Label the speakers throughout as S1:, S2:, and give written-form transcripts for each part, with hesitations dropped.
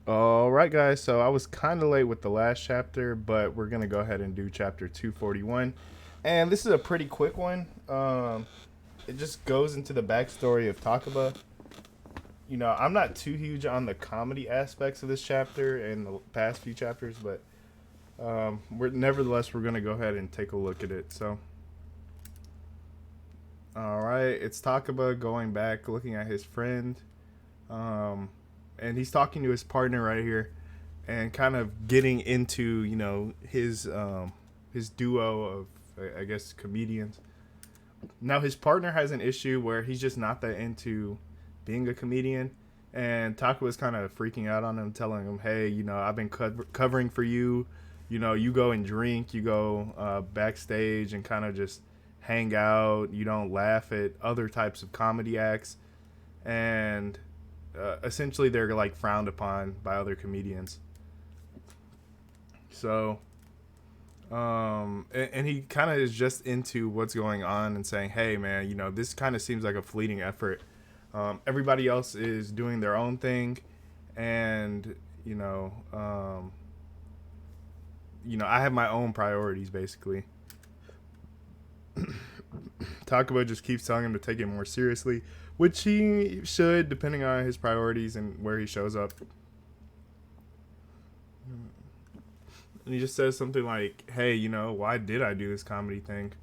S1: All right, guys. So I was kind of late with the last chapter, but we're gonna go ahead and do chapter 241, and this is a pretty quick one. It just goes into the backstory of Takaba. I'm not too huge on the comedy aspects of this chapter and the past few chapters, but we're gonna go ahead and take a look at it. So, all right, it's Takaba going back, looking at his friend, um, and he's talking to his partner right here and kind of getting into his duo of I guess comedians. Now his partner has an issue where he's just not that into being a comedian, and Taka was kind of freaking out on him, telling him, "Hey, I've been covering for you. You go and drink, you go backstage and kind of just hang out. You don't laugh at other types of comedy acts, and essentially they're like frowned upon by other comedians." So, and he kind of is just into what's going on and saying, "Hey, man, this kind of seems like a fleeting effort. Everybody else is doing their own thing, and I have my own priorities, basically." Takaba just keeps telling him to take it more seriously, which he should, depending on his priorities and where he shows up. And he just says something like, "Hey, why did I do this comedy thing?"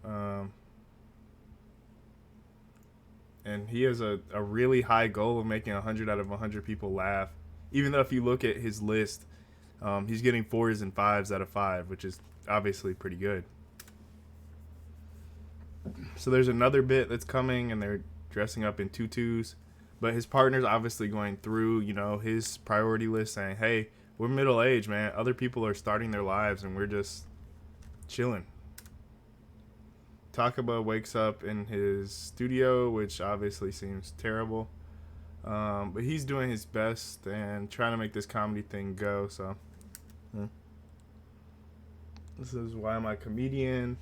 S1: Um, and he has a really high goal of making 100 out of 100 people laugh. Even though if you look at his list, he's getting fours and fives out of five, which is obviously pretty good. So there's another bit that's coming, and they're dressing up in tutus. But his partner's obviously going through, his priority list, saying, "Hey, we're middle aged, man. Other people are starting their lives, and we're just chilling." Takaba wakes up in his studio, which obviously seems terrible. But he's doing his best and trying to make this comedy thing go. So, this is why I'm a comedian.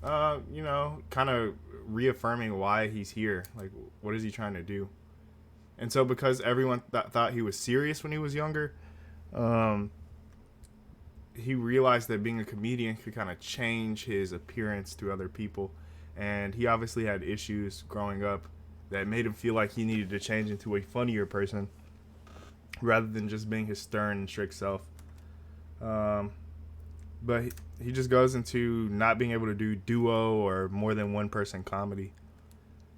S1: Kind of reaffirming why he's here. Like, what is he trying to do? And so, because everyone thought he was serious when he was younger, um, he realized that being a comedian could kind of change his appearance to other people. And he obviously had issues growing up that made him feel like he needed to change into a funnier person rather than just being his stern and strict self. Um, but he just goes into not being able to do duo or more than one person comedy.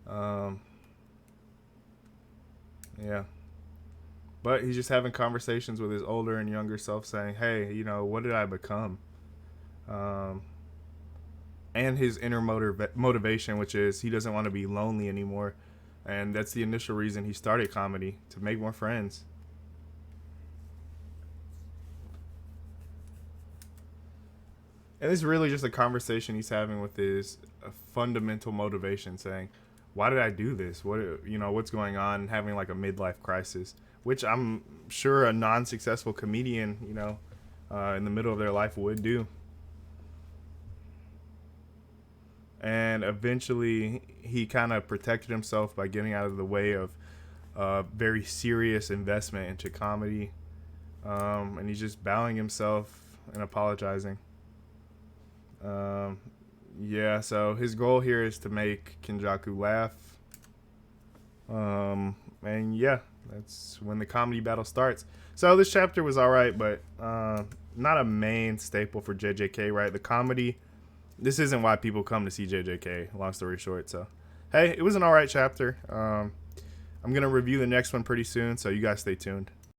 S1: Um, yeah. But he's just having conversations with his older and younger self saying, "Hey, what did I become?" Um, and his inner motivation, which is he doesn't want to be lonely anymore. And that's the initial reason he started comedy, to make more friends. And it's really just a conversation he's having with his fundamental motivation, saying, "Why did I do this? What's going on?" And having like a midlife crisis, which I'm sure a non-successful comedian, in the middle of their life would do. And eventually, he kind of protected himself by getting out of the way of very serious investment into comedy, and he's just bowing himself and apologizing. Um, yeah, so his goal here is to make Kenjaku laugh. And yeah, that's when the comedy battle starts. So this chapter was all right, but not a main staple for JJK, right? The comedy. This isn't why people come to see JJK. Long story short, so hey, it was an all right chapter. I'm gonna review the next one pretty soon, so you guys stay tuned.